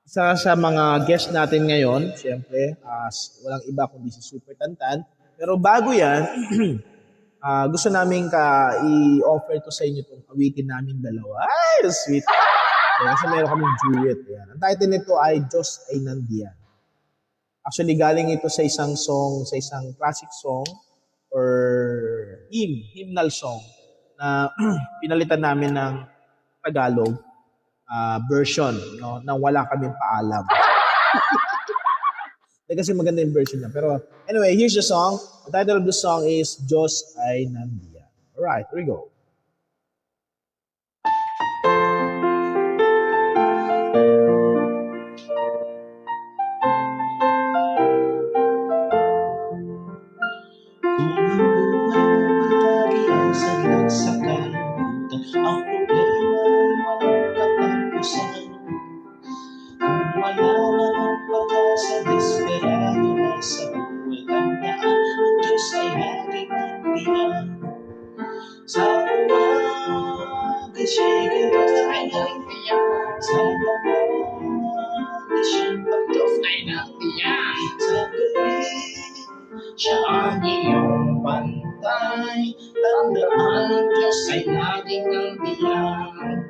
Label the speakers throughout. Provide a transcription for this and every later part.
Speaker 1: Isa sa mga guest natin ngayon, siyempre, walang iba kundi si Super Tantan. Pero bago yan, gusto namin i-offer to sa inyo itong awitin namin dalawa. Ay, sweet. Kasi meron kaming duet. Yan. Ang title nito ay Diyos ay Nandiyan. Actually, galing ito sa isang song, sa isang classic song or hymnal song na pinalitan namin ng Tagalog version, no, nang wala kaming paalam. Kasi maganda yung version niya. Pero anyway, here's the song. The title of the song is Diyos ay Nandiyan. Alright, here we go.
Speaker 2: Kung ang buhay ang saglit sa kalimutan, ang problema ay walang katapusan. Kung wala na ang pag-asa, desperado na sa buhay, tandaan ang Diyos ay ating nandiyan. Sa umaga siya'y nandiyan, sa tawag siya'y Diyos ay nandiyan. Sa gabi siya ang iyong bantay, tandaan ang Diyos ay laging nandiyan.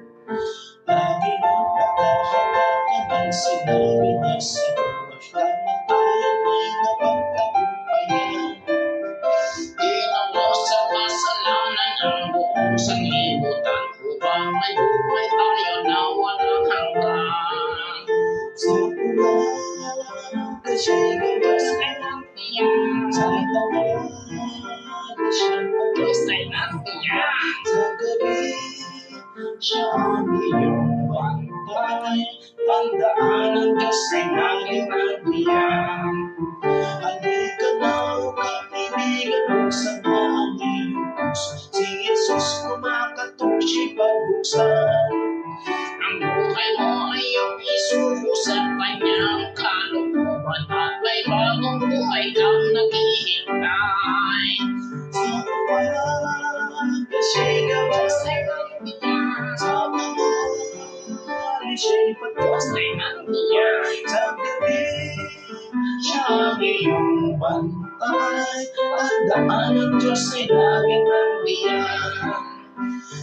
Speaker 2: Laging nagkakahalaga ng sinabi niya sa buhay, kamatayan ay napagtagumpayan. Ginawa sa kasalanan ang buong sanlibutan, upang may buhay tayo na walang hanggan. Sa umaga siya'y Diyos ay nandiyan, sa tawag siya'y Diyos ay nandiyan. Sa gabi siya ang iyong bantay, tandaan ang Diyos ay laging nandiyan. Halika na o kaibigan, buksan na ang iyong puso, si Jesus kumakatok siya'y pagbuksan. Ang buhay mo ay iyong isuko sa kanyang kalooban, at may bagong buhay kang naghihintay. Sa umaga siya'y gawas ay nandiyan, sa tanghali siya'y pagkas ay nandiyan. Sa gabi siya ang iyong bantay, tandaan ang Diyos ay laging nandiyan.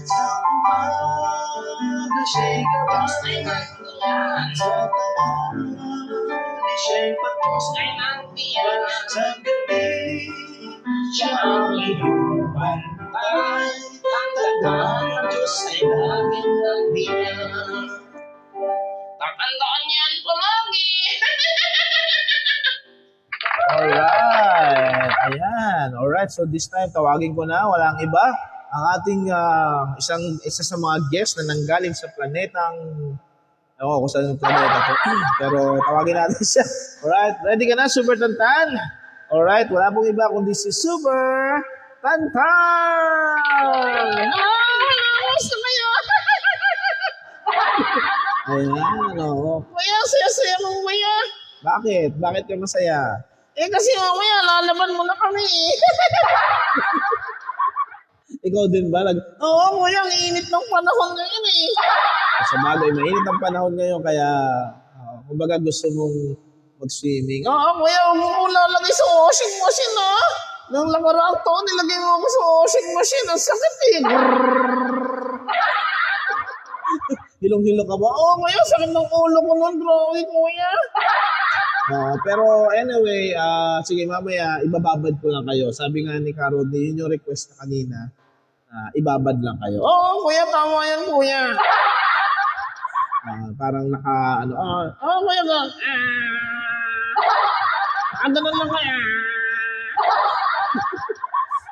Speaker 2: Sa umaga siya'y gawas ay nandiyan, sa tanghali siya'y pagkas ay nandiyan. Sa gabi siya ang iyong bantay, tandaan ang Diyos ay laging nandiyan. Tatandaan yan palagi.
Speaker 1: Alright. Ayan. Alright. So this time, tawagin ko na. Walang iba. Ang ating isa sa mga guest na nanggaling sa planetang ewan ko kung saan yung planeta to. Pero tawagin natin siya. Alright. Ready ka na, Super Tantan? Alright. Wala pong iba kundi si Super Tantan!
Speaker 3: Gusto kayo?
Speaker 1: Ayan. Oo.
Speaker 3: Kuya, saya-saya mo kuya.
Speaker 1: Bakit? Bakit ka masaya?
Speaker 3: Eh kasi mamaya, lalaban mo na kami eh.
Speaker 1: Ikaw din ba?
Speaker 3: Oo kuya, ang init ng panahon ngayon eh.
Speaker 1: Sa bagay, mainit ang panahon ngayon kaya kumbaga gusto mong mag-swimming.
Speaker 3: Oo kuya, huwag mo lalagay sa washing machine ah. Nang nakaraang taon, nilagay mo ako sa washing machine. Ang sakit eh.
Speaker 1: Hilong-hilo ka ba?
Speaker 3: Oo kuya, sakit ng ulo ko nun. Grabe kuya.
Speaker 1: Pero anyway, sige mamaya, ibababad ko lang kayo. Sabi nga ni Caro, yun yung request na kanina. Ibabad lang kayo.
Speaker 3: Oo kuya, tama yan kuya.
Speaker 1: Parang
Speaker 3: Oo kuya ka. Ganun lang kaya.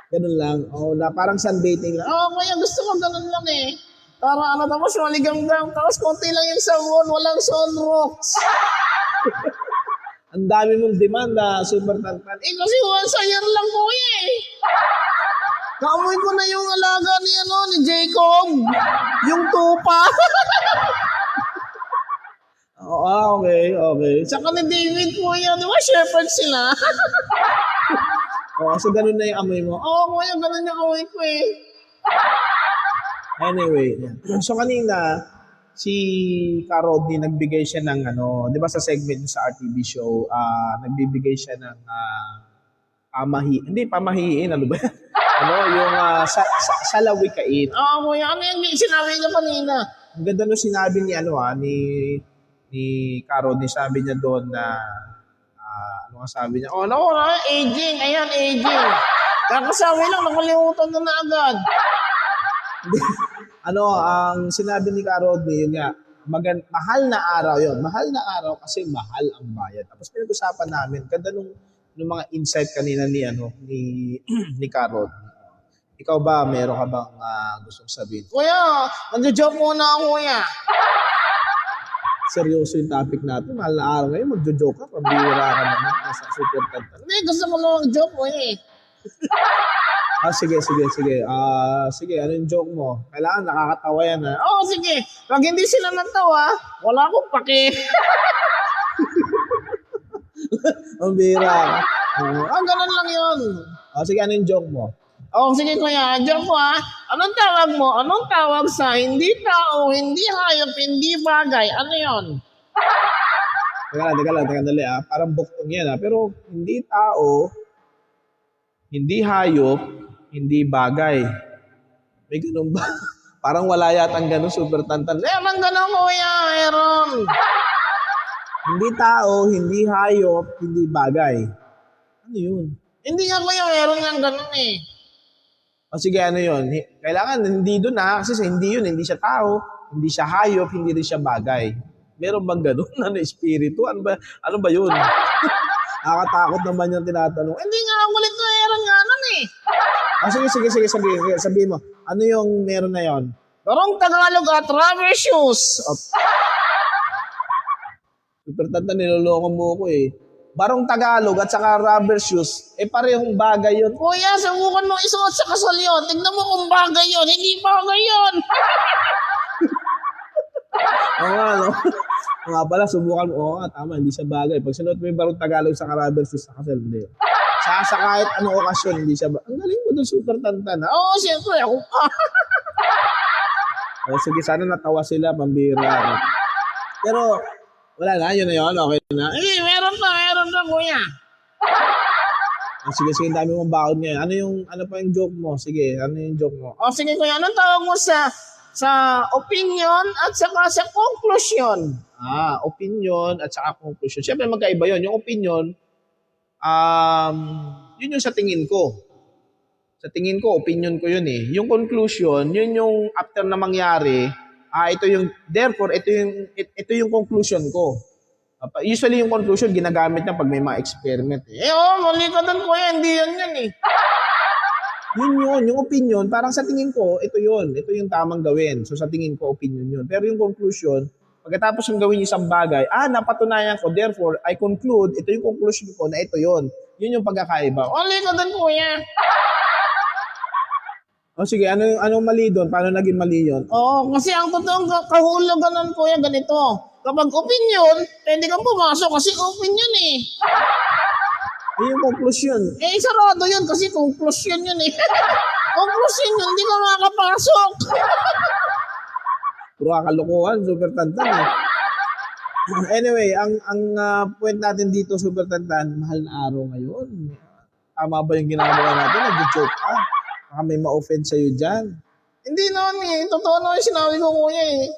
Speaker 1: ganun lang. Na parang sunbathing lang.
Speaker 3: Oo kuya, gusto ko ganun lang eh. Para tapos maligam-gam. Tapos konti lang yung sabon, walang sunrocks.
Speaker 1: Ang dami mong demanda, Super Tantan.
Speaker 3: Eh kasi once a year lang kuya eh. Kaamoy ko na yung alaga ni Jacob. Yung tupa.
Speaker 1: Okay.
Speaker 3: Saka ni David kuya, di ba shepherd sila?
Speaker 1: So ganun na yung amoy mo.
Speaker 3: Oo kuya, ganun yung amoy ko eh.
Speaker 1: Anyway, yan. So kanina, si Ka Rodney nagbigay siya ng ano, 'di ba sa segment niya sa RTV show, nagbibigay siya ng hindi pamahiin, ano ba? Ano, yung salawikain.
Speaker 3: Oo, kuya. Ano yung sinabi niya kanina?
Speaker 1: Ang ganda nung sinabi ni ni Ka Rodney, sabi niya doon na ano nga sabi niya?
Speaker 3: Oh, naku na. Aging. Ayan, aging. Kakasabi lang, nakalimutan na agad.
Speaker 1: Ano, ang sinabi ni Ka Rodney, yun nga, mahal na araw yun. Mahal na araw kasi mahal ang bayad. Tapos pinag-usapan namin, ganda nung mga insight kanina ni ni Ka Rodney. Ikaw ba, meron ka bang gustong sabihin?
Speaker 3: Kuya, nagjo-joke muna ako, kuya.
Speaker 1: Seryoso yung topic natin. Mahal na araw ngayon, magjo-joke ka, pambira ka naman. Nasa super tantan.
Speaker 3: Hindi, gusto ko lang mag-joke, kuya eh.
Speaker 1: Sige. Sige, ano yung joke mo? Kailangan nakakatawa yan, ha?
Speaker 3: Oo, sige. Pag hindi sila natawa, wala akong pake.
Speaker 1: Ang bira.
Speaker 3: Ganun lang yun.
Speaker 1: Sige, ano yung joke mo?
Speaker 3: Oh, sige kuya, joke ko ha. Anong tawag mo? Anong tawag sa hindi tao, hindi hayop, hindi bagay? Ano yon?
Speaker 1: Teka lang, dali Parang buktong yan Pero hindi tao, hindi hayop, hindi bagay. May ganun ba? Parang wala yatang ganun, super tantan.
Speaker 3: Meron ganun kuya, meron.
Speaker 1: Hindi tao, hindi hayop, hindi bagay. Ano yun?
Speaker 3: Hindi nga kuya, meron nga ganun eh.
Speaker 1: Sige, ano yun? Kailangan hindi doon kasi hindi yun, hindi siya tao, hindi siya hayop, hindi rin siya bagay. Meron bang ganun? Ano, espiritu? Ano ba yun? Nakakatakot naman yung tinatanong.
Speaker 3: Hindi nga ang kulit ko, meron nga nun eh.
Speaker 1: Sige, sabihin mo. Ano yung meron na yon?
Speaker 3: Barong Tagalog at rubber shoes.
Speaker 1: Super tanda, niloloko mo ko eh. Barong Tagalog at saka rubber shoes, parehong bagay yun.
Speaker 3: Kuya, subukan mo isuot sa kasal yun. Tignan mo kung bagay yun. Hindi bagay yun.
Speaker 1: Oo nga, no? Oo nga pala, subukan mo. Oo nga, tama, hindi siya bagay. Pag sinuot mo yung barong Tagalog sa rubber shoes sa kasal, hindi. Sa kahit anong okasyon, hindi siya Ang galing mo doon, super tantan.
Speaker 3: Oo, siyempre. Ako pa.
Speaker 1: Sige, sana natawa sila, pambira. Pero, wala na, yun na yun, okay na.
Speaker 3: Meron pa, kuya.
Speaker 1: Sige, dami mong baon ngayon. Ano pa yung joke mo? Sige, ano yung joke mo?
Speaker 3: Sige kuya, anong tawag mo sa opinion at saka sa conclusion?
Speaker 1: Opinion at saka conclusion. Siyempre magkaiba yun. Yung opinion, yun yung sa tingin ko. Sa tingin ko, opinion ko yun eh. Yung conclusion, yun yung after na mangyari, therefore, ito yung conclusion ko. Usually yung conclusion, ginagamit niya pag may mga experiment eh.
Speaker 3: Mali ka doon kuya, hindi yan eh.
Speaker 1: Yun, yung opinion, parang sa tingin ko, ito yun. Ito yung tamang gawin. So sa tingin ko, opinion yun. Pero yung conclusion, pagkatapos yung gawin isang bagay, napatunayan ko, therefore, I conclude, ito yung conclusion ko na ito yun. Yun yung pagkakaiba.
Speaker 3: Mali ka doon kuya.
Speaker 1: Sige, anong mali doon? Paano naging mali yun?
Speaker 3: Oo, kasi ang totoong kahulugan nun kuya, ganito. Kapag opinion, pwede kang pumasok kasi opinion eh.
Speaker 1: Yung conclusion.
Speaker 3: Sarado yun kasi conclusion yun eh. Conclusion yun, hindi ka makakapasok.
Speaker 1: Puro kalokohan, super tantan eh. Anyway, ang point natin dito, super tantan, mahal na araw ngayon. Tama ba yung ginagawa natin? Nag-joke ka. Baka may ma-offend sa'yo dyan.
Speaker 3: Hindi naman eh. Totoo naman yung sinabi ko kuya eh.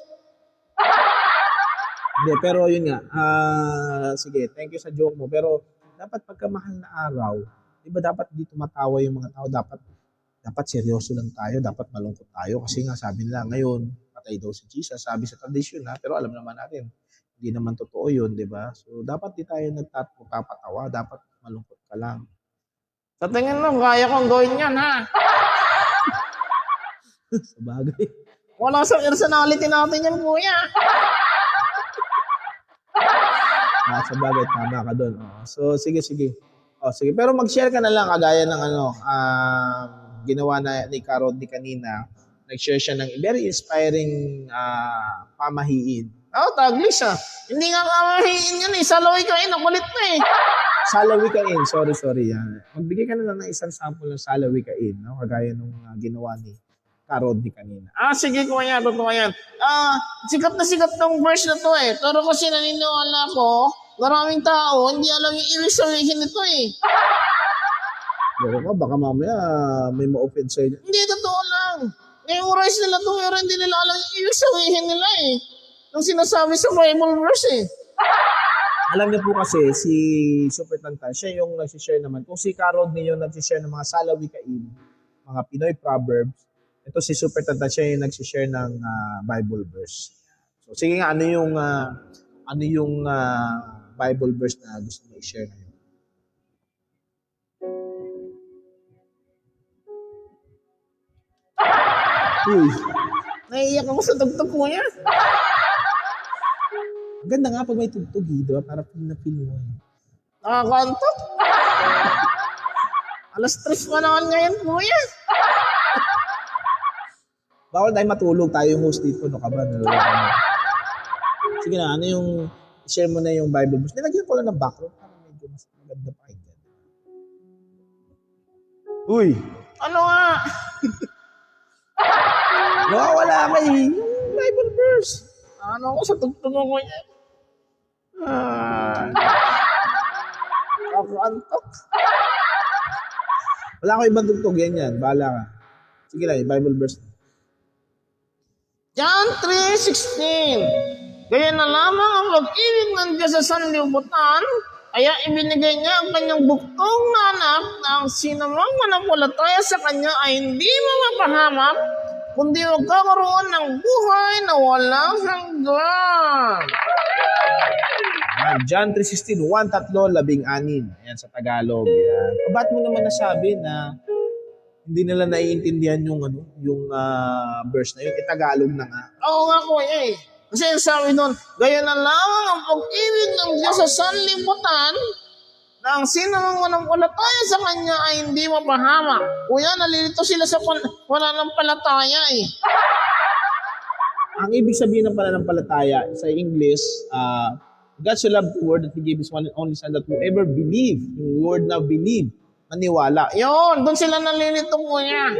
Speaker 1: Hindi, pero yun nga. Sige, thank you sa joke mo. Pero dapat pagka mahal na araw, di ba dapat di tumatawa yung mga tao? Dapat seryoso lang tayo. Dapat malungkot tayo. Kasi nga sabi nila ngayon, patay daw si Jesus. Sabi sa tradisyon pero alam naman natin, hindi naman totoo yun, di ba? So dapat di tayo nagpapatawa. Dapat malungkot ka lang.
Speaker 3: Sa tingin mo, kaya kong gawin yan ha.
Speaker 1: Sa bagay.
Speaker 3: Wala sa personality natin yan kuya.
Speaker 1: Sa bagay, tama ka doon. So, sige. Sige, pero mag-share ka na lang kagaya ng ginawa na ni Ka Rodney kanina. Nag-share siya ng very inspiring pamahiin.
Speaker 3: Taglis Hindi nga pamahiin yan eh. Salaway ka ang kulit na eh.
Speaker 1: Salawikain, sorry. Magbigay ka na lang ng isang sample ng salawikain, no? Kagaya nung ginawa ni Rodney kanina.
Speaker 3: Sige kuya, totoo yan. Sikat na sikat tong verse na to eh. Pero kasi naniniwala ko, maraming tao, hindi alam yung ibig sabihin nito eh.
Speaker 1: Pero ka, baka mamaya may ma-offend sa'yo.
Speaker 3: Hindi, totoo lang. Memorize nila to, pero hindi nila alam yung ibig sabihin nila eh. Yung sinasabi sa Bible verse eh.
Speaker 1: Alam niyo po kasi, si Super Tantan, siya yung nagsishare naman. Kung si Rodney yung nagsishare ng mga salawikain, mga Pinoy proverbs, ito si Super Tantan, siya yung nagsishare ng Bible verse. So sige nga, ano yung Bible verse na gusto mo i-share ngayon? Uy,
Speaker 3: Naiiyak ako sa tugtog kuya.
Speaker 1: ang ganda nga pag may tugtog, di ba? Para feel na feel mo.
Speaker 3: Nakakantok. Alas 3 pa naman ngayon kuya.
Speaker 1: Bawal tayo matulog, tayo yung host dito, no ka ba? Sige na, ano yung, share mo na yung Bible verse. Nilagyan ko lang ng background para medyo mas maganda pa kayo. Uy!
Speaker 3: Ano nga?
Speaker 1: Nawawala ka yung Bible verse.
Speaker 3: Ano ako sa tugtog ko kuya? Nakakantok.
Speaker 1: Wala ko ibang tugtog, yan. Bahala ka. Sige lang, yung Bible verse.
Speaker 3: John 3:16. Kaya na lamang ang pag-ibig ng Diyos sa sanlibutan, kaya ibinigay niya ang kanyang buktong na anak na ang sinamang manampalataya sa kanya ay hindi mapapahamak, kundi magkakaroon ng buhay na walang hanggan.
Speaker 1: John 3:16, 1:3-16. Ayan, sa Tagalog. Yan. Ba't mo naman nasabi na hindi nila naiintindihan yung verse na yun? Tagalog na nga.
Speaker 3: Oo nga kuya eh. Kasi yung sabi doon, gaya na lamang ang pag-ibig ng Diyos sa sanlibutan, na ang sinamang manampalataya sa kanya ay hindi mapahamak. Kuya, nalilito sila sa pananampalataya eh.
Speaker 1: Ang ibig sabihin ng pananampalataya sa English, God so loved the world that He gave His one and only Son that whoever believe, yung word na believe, maniwala.
Speaker 3: Yun, doon sila nalilito kuya.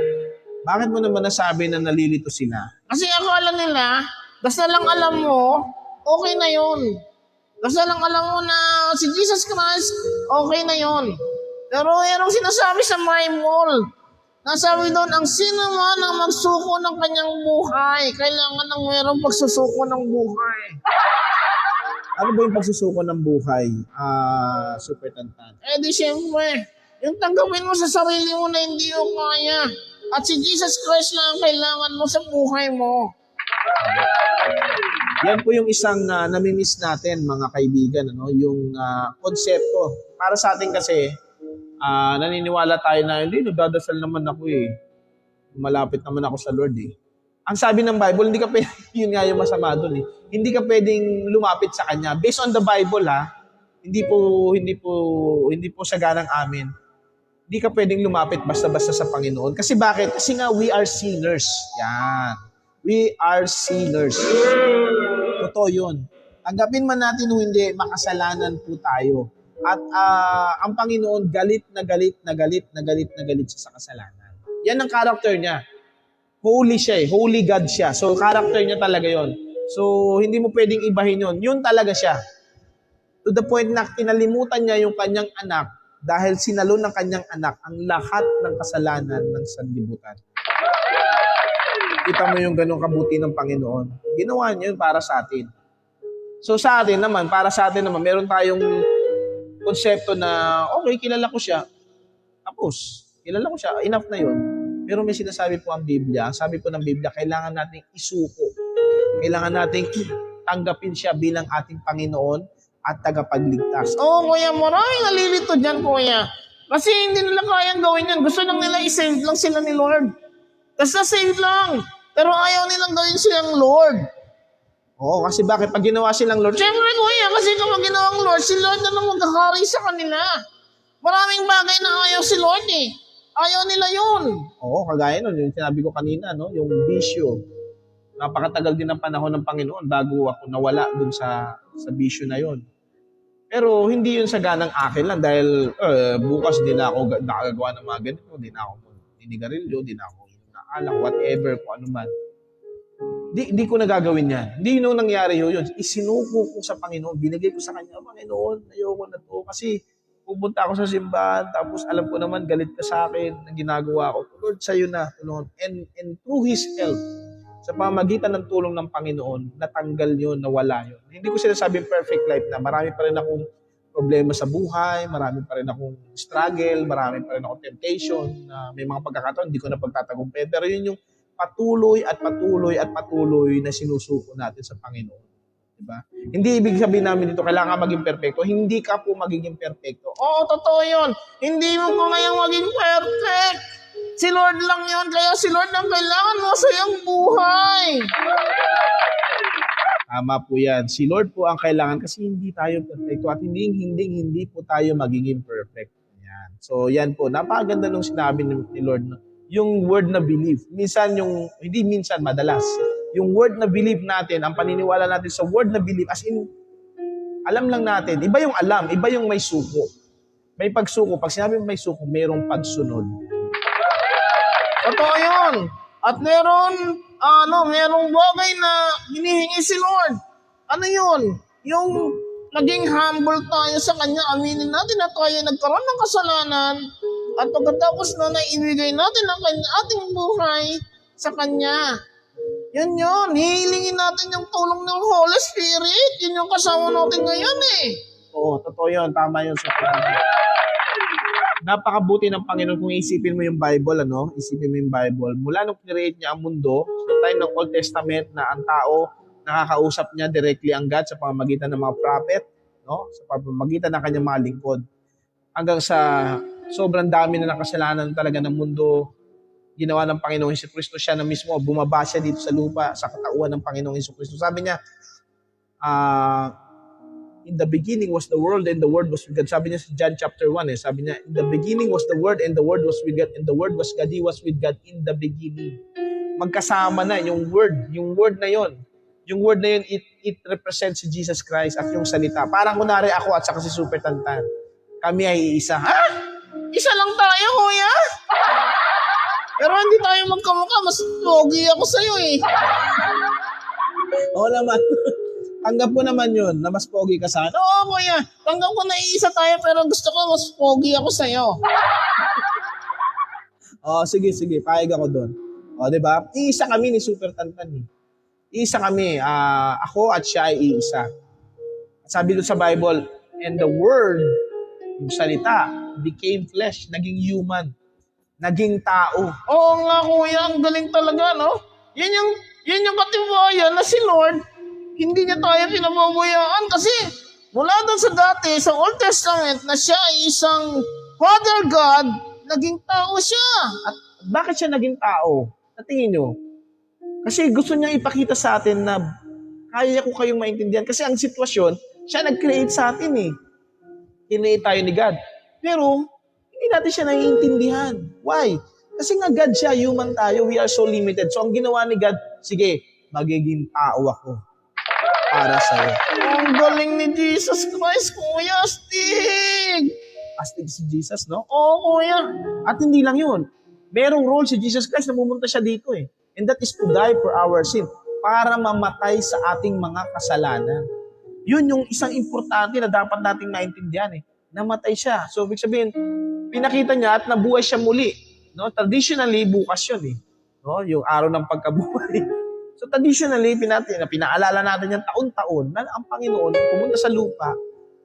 Speaker 1: Bakit mo naman nasabi na nalilito sila?
Speaker 3: Kasi akala nila, basta lang alam mo, okay na yun. Basta lang alam mo na si Jesus Christ, okay na yun. Pero merong sinasabi sa Bible, nasabi doon, ang sino man ang magsuko ng kanyang buhay, kailangan ng merong pagsusuko ng buhay.
Speaker 1: Ano ba yung pagsusuko ng buhay, Super Tantan?
Speaker 3: Di syempre, yung tanggapin mo sa sarili mo na hindi mo kaya. At si Jesus Christ lang ang kailangan mo sa buhay mo.
Speaker 1: Yan po yung isang namimiss natin, mga kaibigan, yung konsepto. Para sa atin kasi, naniniwala tayo na, hindi, nagdadasal naman ako eh. Malapit naman ako sa Lord eh. Ang sabi ng Bible, hindi ka pwedeng, yun nga yung masama doon eh. Hindi ka pwedeng lumapit sa Kanya. Based on the Bible hindi po sa ganang amin. Hindi ka pwedeng lumapit basta-basta sa Panginoon. Kasi bakit? Kasi nga we are sinners. Yan. We are sinners. Totoo yun. Tanggapin man natin o hindi, makasalanan po tayo. At ang Panginoon galit na galit siya sa kasalanan. Yan ang character niya. Holy siya eh. Holy God siya. So, character niya talaga yon. So, hindi mo pwedeng ibahin yon. Yun talaga siya. To the point na kinalimutan niya yung kanyang anak dahil sinalo ng kanyang anak ang lahat ng kasalanan ng sanlibutan. Kita mo yung ganong kabuti ng Panginoon. Ginawa niya yun para sa atin. So, sa atin naman, para sa atin naman, meron tayong konsepto na, okay, kilala ko siya. Tapos, kilala ko siya. Enough na yun. Pero may sinasabi po ang Biblia. Sabi po ng Biblia, kailangan nating isuko. Kailangan nating tanggapin siya bilang ating Panginoon at tagapagligtas.
Speaker 3: Oo, kuya, maraming nalilito dyan, kuya. Kasi hindi nila kayang gawin yan. Gusto lang nila i-save lang sila ni Lord. Basta save lang. Pero ayaw nilang gawin silang Lord.
Speaker 1: Oo, kasi bakit? Pag ginawa silang Lord,
Speaker 3: Siyempre, kuya, kasi kapag ginawang Lord, si Lord na lang magkakari sa kanila. Maraming bagay na ayaw si Lord eh. Ayaw nila yun.
Speaker 1: oo, kagaya nun, yung sinabi ko kanina, yung bisyo. Napakatagal din ng panahon ng Panginoon bago ako nawala dun sa bisyo na yon. Pero hindi yun sa ganang akin lang dahil bukas din ako nakagawa ng mga ganito, din ako ninigarilyo, din ako alang, whatever, kung ano man. Di ko nagagawin yan. Hindi nung nangyari yun. Isinuko ko sa Panginoon. Binigay ko sa Kanya, Panginoon, ayoko na to. Kasi pupunta ako sa simbahan, tapos alam ko naman, galit ka sa akin ng ginagawa ko. Lord, sa'yo na, tulungan. And through His help, sa pamagitan ng tulong ng Panginoon, natanggal yun, nawala yun. Hindi ko sinasabing perfect life na. Marami pa rin akong problema sa buhay, marami pa rin akong struggle, marami pa rin akong temptation, na may mga pagkakataon, hindi ko na pagtatagumpay. Pero yun yung patuloy at patuloy at patuloy na sinusuko natin sa Panginoon. Diba? Hindi ibig sabihin namin dito, kailangan maging perfecto. Hindi ka po magiging perfecto.
Speaker 3: Oo, totoo yun. Hindi mo po ngayong maging perfect. Si Lord lang yun. Kaya si Lord ang kailangan mo sa iyong buhay.
Speaker 1: Tama po yan. Si Lord po ang kailangan kasi hindi tayo perfecto at hindi po tayo magiging perfect. Yan. So yan po, napakaganda nung sinabi ni Lord, yung word na believe. Madalas. Yung word na believe natin, ang paniniwala natin sa word na believe, as in, alam lang natin, iba yung alam, iba yung may suko. May pagsuko. Pag sinabi may suko, mayroong pagsunod.
Speaker 3: Totoo yun. At merong bagay na hinihingi si Lord. Ano yun? Yung naging humble tayo sa Kanya, aminin natin na tayo nagkaroon ng kasalanan, at pagkatapos na ibigay natin ang ating buhay sa Kanya. Yun. Hihilingin natin yung tulong ng Holy Spirit. Yun yung kasama natin ngayon eh.
Speaker 1: Oo, totoo yun. Tama yun sa Panginoon. Napakabuti ng Panginoon kung isipin mo yung Bible, Isipin mo yung Bible. Mula nung create niya ang mundo, sa time ng Old Testament na ang tao, nakakausap niya directly ang God sa pamamagitan ng mga prophet, Sa pamamagitan ng kanyang mga lingkod. Hanggang sa sobrang dami na nakasalanan talaga ng mundo, ginawa ng Panginoong Jesucristo, siya na mismo, bumaba siya dito sa lupa, sa katauhan ng Panginoong Jesucristo. Sabi niya, in the beginning was the world and the Word was with God. Sabi niya sa John chapter 1, sabi niya, in the beginning was the Word and the Word was with God and the Word was God. He was with God in the beginning. Magkasama na yung Word na yon. Yung Word na yun, it represents si Jesus Christ at yung salita. Parang kunwari ako at saka si Super Tantan. Kami ay isa. Ha?
Speaker 3: Isa lang tayo, kuya. Pero hindi tayo magkamukha. Mas pogi ako sa'yo eh.
Speaker 1: Oo naman. Tanggap ko naman yun, na mas pogi ka sa akin.
Speaker 3: Oo, kuya. Tanggap ko na iisa tayo, pero gusto ko mas pogi ako sa'yo.
Speaker 1: Sige. Pahig ako doon. Diba? Iisa kami ni Super Tantan eh. Iisa kami. Ako at siya ay iisa. Sabi doon sa Bible, and the Word, yung salita, became flesh, naging human, naging tao.
Speaker 3: Oo nga, kuya. Ang galing talaga, no? Yan yung katibayan na si Lord, hindi niya tayo pinababayaan kasi mula doon sa dati, sa Old Testament, na siya ay isang Father God, naging tao siya.
Speaker 1: At bakit siya naging tao? Sa tingin nyo? Kasi gusto niya ipakita sa atin na kaya ko kayong maintindihan. Kasi ang sitwasyon, siya nag-create sa atin eh. Kinreate tayo ni God. Pero, hindi natin siya naiintindihan. Why? Kasi nga God siya, human tayo, we are so limited. So ang ginawa ni God, sige, magiging tao ako para sa'yo.
Speaker 3: Ang galing ni Jesus Christ, kuya. Astig!
Speaker 1: Astig si Jesus, no?
Speaker 3: Oo, kuya.
Speaker 1: At hindi lang yun. Merong role si Jesus Christ na pumunta siya dito eh. And that is to die for our sin. Para mamatay sa ating mga kasalanan. Yun yung isang importante na dapat nating maintindihan eh. Namatay siya. So, ibig sabihin, pinakita niya at nabuhay siya muli. No? Traditionally, bukas yun eh. No? Yung araw ng pagkabuhay. So, traditionally, pinaalala natin yung taon-taon na ang Panginoon pumunta sa lupa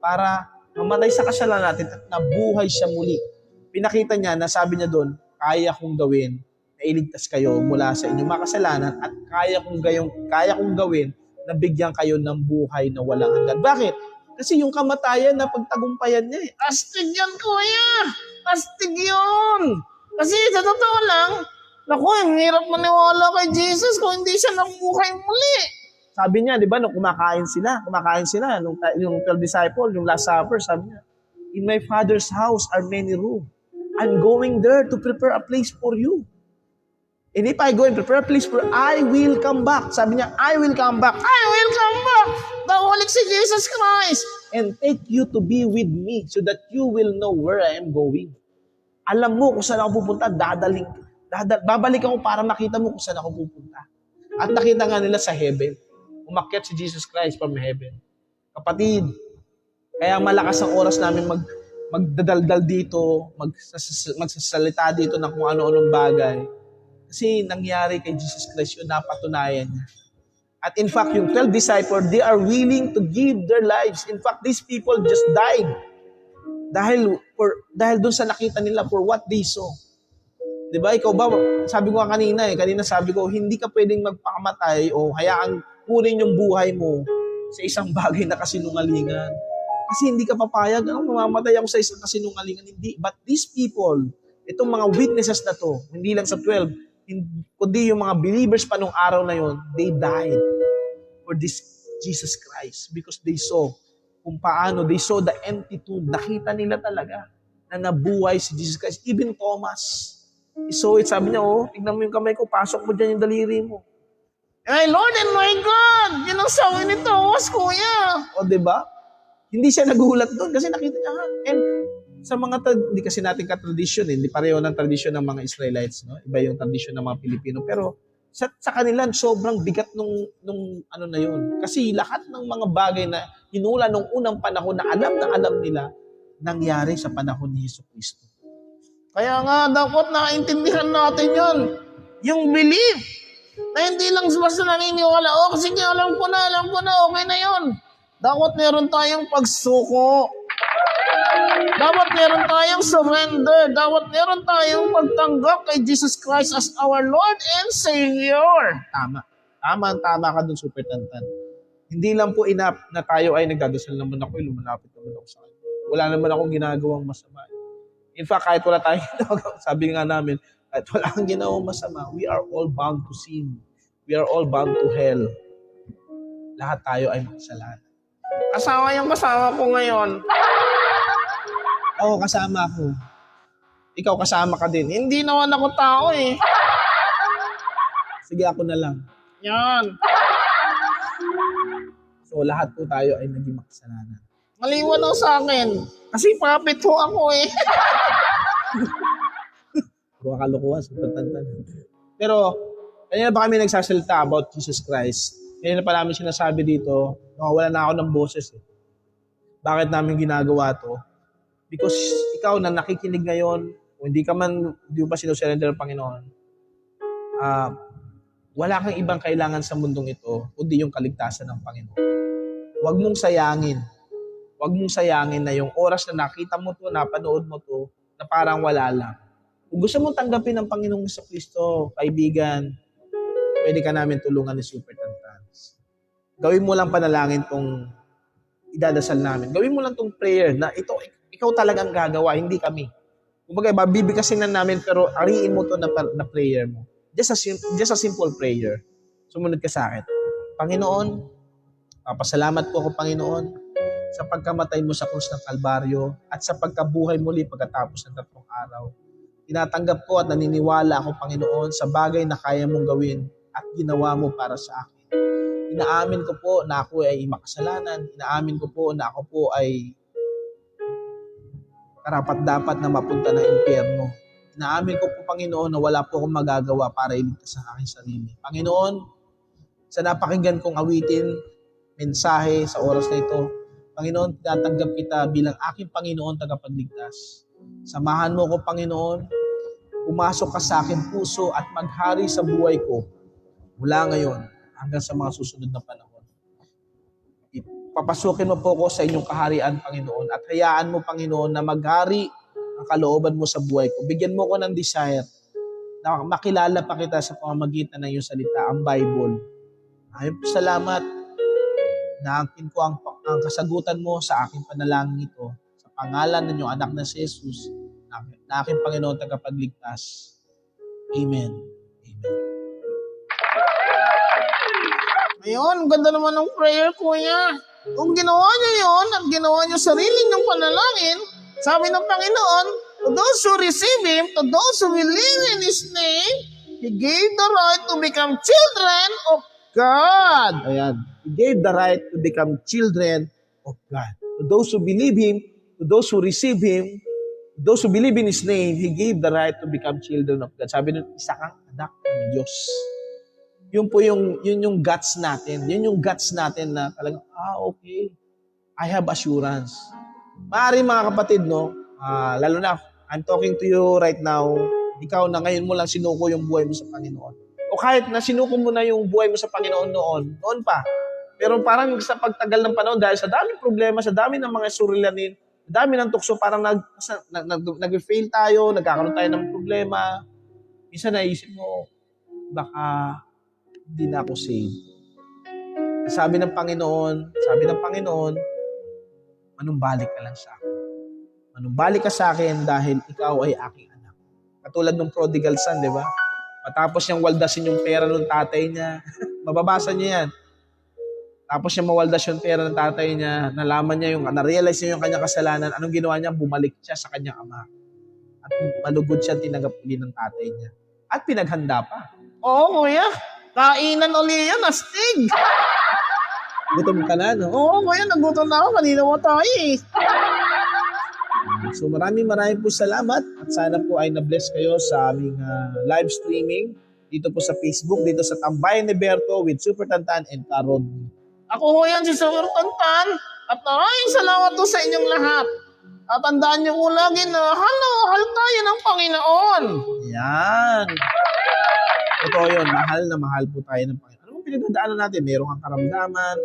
Speaker 1: para mamatay sa kasalanan natin at nabuhay siya muli. Pinakita niya na sabi niya doon, kaya kong gawin na iligtas kayo mula sa inyong mga kasalanan at kaya kong gawin na bigyan kayo ng buhay na walang hanggan. Bakit? Kasi yung kamatayan na pagtagumpayan niya eh.
Speaker 3: Astig yan, kuya. Astig yun. Kasi sa totoo lang, naku, ang hirap maniwala kay Jesus kung hindi siya nabuhay muli.
Speaker 1: Sabi niya, di ba, nung kumakain sila, yung 12 disciples, yung Last Supper, sabi niya, in my Father's house are many rooms. I'm going there to prepare a place for you. And if I go and prepare a place for, I will come back. Sabi niya, I will come back.
Speaker 3: I will come back. Dawalik si Jesus Christ.
Speaker 1: And take you to be with me so that you will know where I am going. Alam mo kung saan ako pupunta, Babalik ako para makita mo kung saan ako pupunta. At nakita nga nila sa heaven. Umakyat si Jesus Christ from heaven. Kapatid, kaya malakas ang oras namin magdadaldal dito, magsasalita dito ng kung ano-anong bagay. Kasi nangyari kay Jesus Christ yun, napatunayan niya. At in fact, yung 12 disciples, they are willing to give their lives. In fact, these people just died. Dahil dun sa nakita nila for what they saw. Diba? Ikaw ba, sabi ko kanina sabi ko, hindi ka pwedeng magpakamatay o hayaan kunin yung buhay mo sa isang bagay na kasinungalingan. Kasi hindi ka papayag, mamamatay ako sa isang kasinungalingan. Hindi. But these people, itong mga witnesses na to, hindi lang sa 12, kundi yung mga believers pa nung araw na yon, they died for this Jesus Christ because they saw kung paano, they saw the empty tomb. Nakita nila talaga na nabuhay si Jesus Christ. Even Thomas, so sabi niya, tignan mo yung kamay ko, pasok mo dyan yung daliri mo.
Speaker 3: My Lord and my God! Yun ang sabi ni Thomas, kuya.
Speaker 1: O, diba? Hindi siya nagulat doon kasi nakita niya. And sa mga, hindi kasi natin ka-tradisyon, hindi pareho ng tradisyon ng mga Israelites, no? Iba yung tradisyon ng mga Pilipino. Pero sa kanila, sobrang bigat nung ano na yun. Kasi lahat ng mga bagay na hinula nung unang panahon na alam nila, nangyari sa panahon ni Jesucristo.
Speaker 3: Kaya nga, dapat nakaintindihan natin yun. Yung belief na hindi lang basta naniniwala, sige, alam ko na, okay na yun. Dapat meron tayong pagsuko. Dapat meron tayong surrender. Dapat meron tayong pagtanggap kay Jesus Christ as our Lord and Savior.
Speaker 1: Tama. Tama ka dun, Super Tantan. Hindi lang po enough na tayo ay nagdadasal naman ako, lumalapit naman ako sa kanya. Wala naman akong ginagawang masama. In fact, kahit wala tayong ginagawa, sabi nga namin, kahit wala kang ginawang masama, we are all bound to sin. We are all bound to hell. Lahat tayo ay makasalanan.
Speaker 3: Kasama ko ngayon.
Speaker 1: Oo, kasama ako. Ikaw kasama ka din.
Speaker 3: Hindi naman ako tao eh.
Speaker 1: Sige, ako na lang.
Speaker 3: Yan.
Speaker 1: So, lahat po tayo ay naging makasalanan.
Speaker 3: Maliwan ako sa akin. Kasi puppet ho ako eh.
Speaker 1: Puro kalukuhan, Super Tantan. Pero, kanina pa kami nagsasalita about Jesus Christ. Kanina pa namin sinasabi dito, wala na ako ng boses eh. Bakit namin ginagawa to? Because ikaw na nakikinig ngayon, kung hindi mo pa sinusurrender ng Panginoon, wala kang ibang kailangan sa mundong ito, kundi yung kaligtasan ng Panginoon. Huwag mong sayangin na yung oras na nakita mo to, napanood mo to, na parang wala lang. Kung gusto mong tanggapin ng Panginoong Jesucristo, kaibigan, pwede ka namin tulungan ni Super Tantans. Gawin mo lang panalangin tong idadasal namin. Gawin mo lang tong prayer na ikaw talagang gagawa, hindi kami. Kumbaga, babibigkasin na namin pero ariin mo to na prayer mo. Just a simple prayer. Sumunod ka sa akin. Panginoon, papasalamat po ako, Panginoon, sa pagkamatay mo sa krus ng Kalbaryo at sa pagkabuhay muli pagkatapos ng 3 araw. Tinatanggap ko at naniniwala ako, Panginoon, sa bagay na kaya mong gawin at ginawa mo para sa akin. Inaamin ko po na ako ay makasalanan. Inaamin ko po na ako po ay karapat-dapat na mapunta ng impyerno. Inaamin ko po, Panginoon, na wala po akong magagawa para iligtas ang aking sarili. Panginoon, sa napakinggan kong awitin, mensahe sa oras na ito, Panginoon, tinatanggap kita bilang aking Panginoon tagapagligtas. Samahan mo ko, Panginoon, pumasok ka sa aking puso at maghari sa buhay ko mula ngayon hanggang sa mga susunod na panahon. Papasukin mo po ko sa inyong kaharian, Panginoon, at hayaan mo, Panginoon, na maghari ang kalooban mo sa buhay ko. Bigyan mo ko ng desire na makilala pa kita sa pamamagitan ng iyong salita, ang Bible. Ayun po, salamat na angkin ko ang kasagutan mo sa aking panalangin ito. Sa pangalan ng iyong anak na si Jesus, na aking Panginoon tagapagligtas. Amen. Amen.
Speaker 3: Ayun, ganda naman ng prayer, kuya. Kung ginawa niyo yun at ginawa niyo sarili niyong panalangin, sabi ng Panginoon, to those who receive Him, to those who believe in His name, He gave the right to become children of God.
Speaker 1: Ayan. He gave the right to become children of God. To those who believe Him, to those who receive Him, Those who believe in His name, He gave the right to become children of God. Sabi nun, isa kang anak ng Diyos. Yun po yun yung guts natin. Yun yung guts natin na talagang, okay. I have assurance. Maaari mga kapatid, no? Lalo na, I'm talking to you right now, ikaw na ngayon mo lang sinuko yung buhay mo sa Panginoon. O kahit na sinuko mo na yung buhay mo sa Panginoon noon pa. Pero parang sa pagtagal ng panahon, dahil sa daming problema, sa dami ng mga surilanin, sa dami ng tukso, parang nag-fail tayo, nagkakaroon tayo ng problema. Minsan naisip mo, baka hindi na ako saved. Sabi ng Panginoon, manumbalik ka lang sa akin. Manumbalik ka sa akin dahil ikaw ay aking anak. Katulad ng prodigal son, di ba? Matapos niyang waldasin yung pera ng tatay niya. Mababasa niya yan. Tapos niya mawaldas yung pera ng tatay niya, nalaman niya na-realize niya yung kanyang kasalanan, anong ginawa niya? Bumalik siya sa kanyang ama. At malugod siya tinanggap uli ng tatay niya. At pinaghanda pa.
Speaker 3: Oo, kuya. Kainan uli yan, astig.
Speaker 1: Gutom ka na, no?
Speaker 3: Oo, kuya, nagutom na ako. Kanina mo tayo eh.
Speaker 1: So maraming po salamat at sana po ay na-bless kayo sa aming live streaming dito po sa Facebook, dito sa Tambayan ni Berto with Super Tantan and Karod.
Speaker 3: Ako ho yan si Super Tantan. At maraming salamat po sa inyong lahat. At tandaan niyo po lagi na mahal tayo ng Panginoon.
Speaker 1: Yan. Totoo yun, mahal na mahal po tayo ng Panginoon. Ano kung pinagdadaanan natin? Meron kang karamdaman,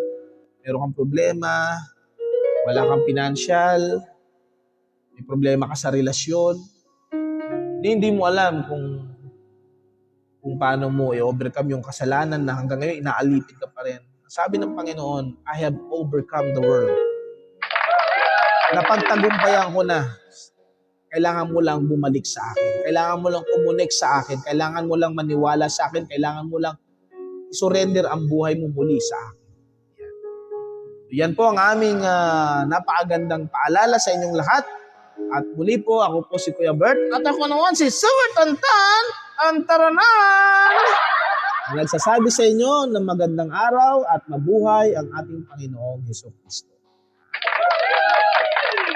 Speaker 1: meron kang problema, wala kang financial, may problema ka sa relasyon. Hindi mo alam kung paano mo i-overcome yung kasalanan na hanggang ngayon inaalipin ka pa rin. Sabi ng Panginoon, I have overcome the world. Napagtagumpayan ko na. Kailangan mo lang bumalik sa akin. Kailangan mo lang kumonek sa akin. Kailangan mo lang maniwala sa akin. Kailangan mo lang surrender ang buhay mo muli sa akin. Yan po ang aming napakagandang paalala sa inyong lahat. At muli po, ako po si Kuya Bert.
Speaker 3: At ako naman si Super Tantan, ang taranan.
Speaker 1: Nagsasabi sa inyo ng magandang araw at mabuhay ang ating Panginoong Hesukristo.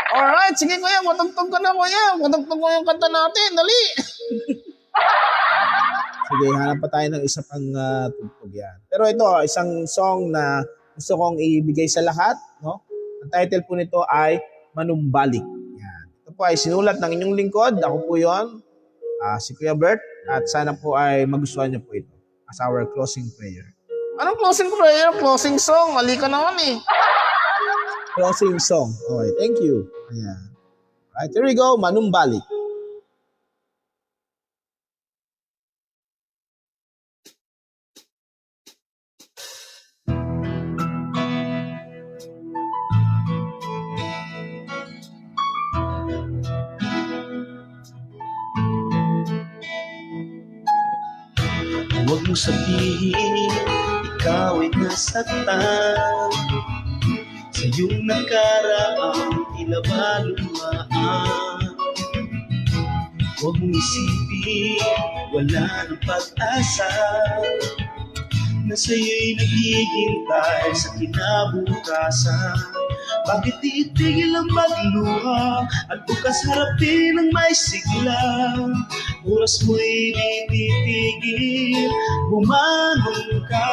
Speaker 3: Alright, sige kuya, matugtog ka na kuya. Matugtog mo yung kanta natin, dali.
Speaker 1: Sige, hanap pa tayo ng isa pang tugtog yan. Pero ito, isang song na gusto kong ibigay sa lahat. No? Ang title po nito ay Manumbalik. Yan. Ito po ay sinulat ng inyong lingkod. Ako po yun, si Kuya Bert. At sana po ay magustuhan niyo po ito as our closing prayer.
Speaker 3: Anong closing prayer? Closing song. Mali ka naman eh.
Speaker 1: Closing song. Okay, thank you. Ayan. Alright, here we go. Manumbalik.
Speaker 2: Huwag mo sabihin, ikaw ay nasaktan sa iyong nakaraang tila ba lumaan. Huwag mong isipin, wala ng pag-asa na sa'yo'y naghihintay sa kinabukasan. Bakit itigil ang magluha at bukas harapin ang may sigla? Oras mo'y di titigil, bumangon ka.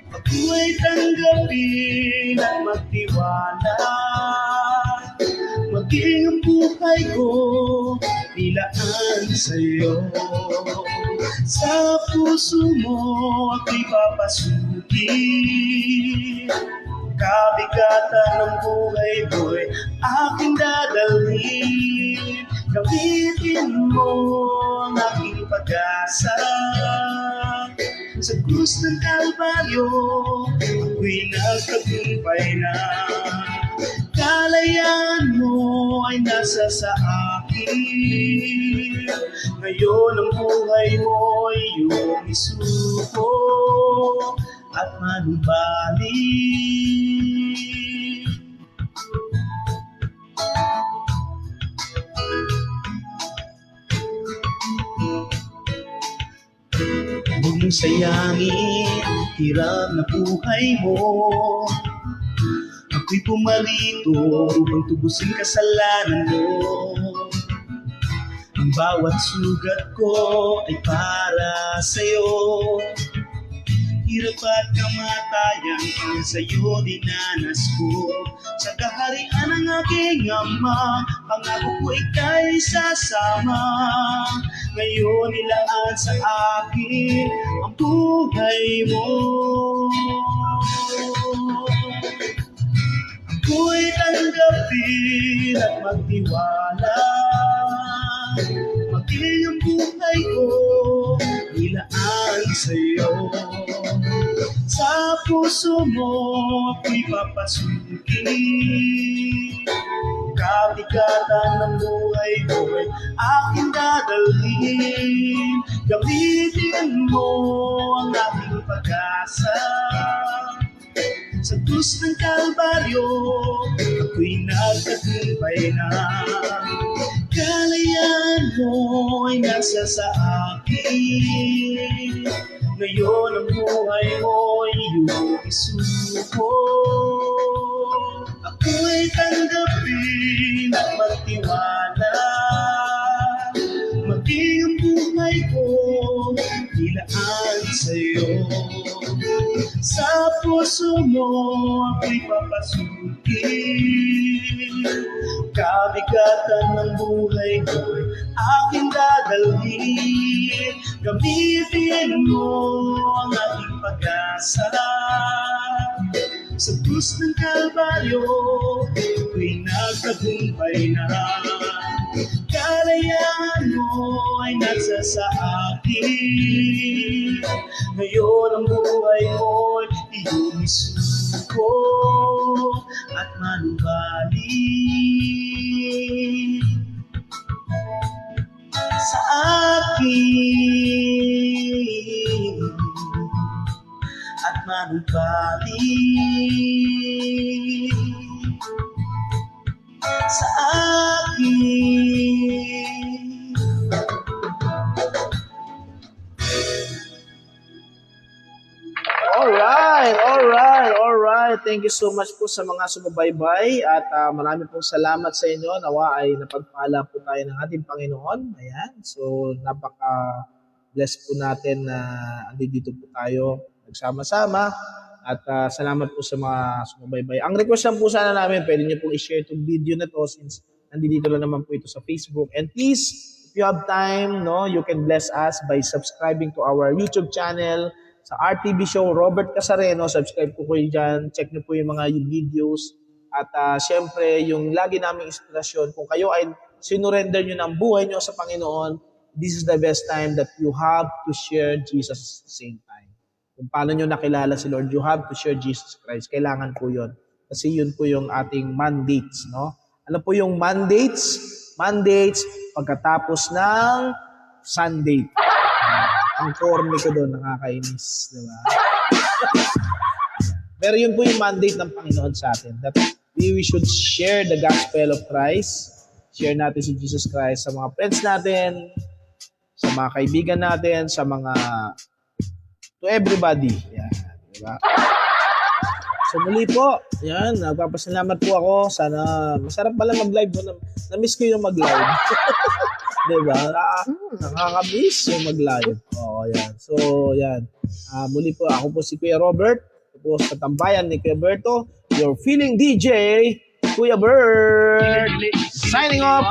Speaker 2: Ako'y tanggapin at magtiwala, maging ang buhay ko nilaan sa'yo. Sa puso mo ako'y papasukin, kabigatan ng buhay mo'y aking dadalhin. Gamitin mo ang aking pag-asa, sa krus ng Kalbaryo ako'y nagtagumpay na. Kalayaan mo ay nasa sa akin, ngayon ang buhay mo ay iyong isuko at manumbalik. Huwag mong sayangin, hirap na buhay mo. Ako'y pumarito upang tubusin kasalanan mo. Ang bawat sugat ko ay para sa'yo. Hirap at kamatayan ang sa'yo dinanas ko. Sa kaharian ng aking ama, pangako ko ika'y sasama. Ngayon nilaan sa akin ang buhay mo. Ako'y tanggapin at magtiwala. Maging ang buhay ko, nilaan sa'yo. Sa puso mo ako'y papasukin. Kabigatan ng buhay ko'y aking dadalhin. Gamitin mo ang aking pag-asa. Sa krus ng Kalbaryo, ako'y nagtagumpay na. Kalayaan mo ay nasa sa akin. Ngayon ang buhay mo ay iyong isuko. Ako'y tanggapin at magtiwala. Maging ang buhay ko, nilaan sa'yo. Sa puso mo ako'y papasukin. Kabigatan ng buhay ko'y aking dadalhin. Gamitin mo ang aking pag-asa. Sa krus ng Kalbaryo, ako'y nagtagumpay na. Kalayaan mo ay nasa sa akin. Ngayon ang buhay mo'y iyong isuko at manumbalik sa akin at manumbalik sa akin.
Speaker 1: Alright. Thank you so much po sa mga sumubaybay at marami pong salamat sa inyo. Nawa ay napagpala po tayo ng ating Panginoon. Ayan. So, napaka-bless po natin na andito po tayo nagsama-sama. At salamat po sa mga sumubaybay. Ang request lang po sana namin, pwede nyo pong i-share itong video na to since nandito lang naman po ito sa Facebook. And please, if you have time, no, you can bless us by subscribing to our YouTube channel sa RTV Show Robert Casareno. Subscribe po kayo dyan. Check nyo po yung mga videos. At syempre, yung lagi naming inspirasyon, kung kayo ay sinurrender nyo ng buhay nyo sa Panginoon, this is the best time that you have to share Jesus at the same time. Kung paano nyo nakilala si Lord, you have to share Jesus Christ. Kailangan po yun. Kasi yun po yung ating mandates. No? Ano po yung mandates? Mandates pagkatapos ng Sunday. Ang corny ko doon, nakakainis. Diba? Pero yun po yung mandate ng Panginoon sa atin. That we should share the gospel of Christ. Share natin si Jesus Christ sa mga friends natin, sa mga kaibigan natin, sa mga to everybody. Yan, diba? So muli po, yan, nagpapasalamat po ako. Sana, masarap pala mag-live. Na-miss ko yung mag-live. Diba? Nakaka-miss yung mag-live. Oo, yan. So, yan. Muli po, ako po si Kuya Robert. Ito po sa tambayan ni Kuya Berto. Your feeling DJ, Kuya Bert. Signing off.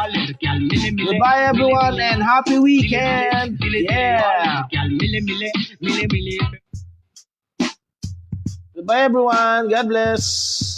Speaker 1: Goodbye everyone and happy weekend. Yeah. Goodbye everyone. God bless.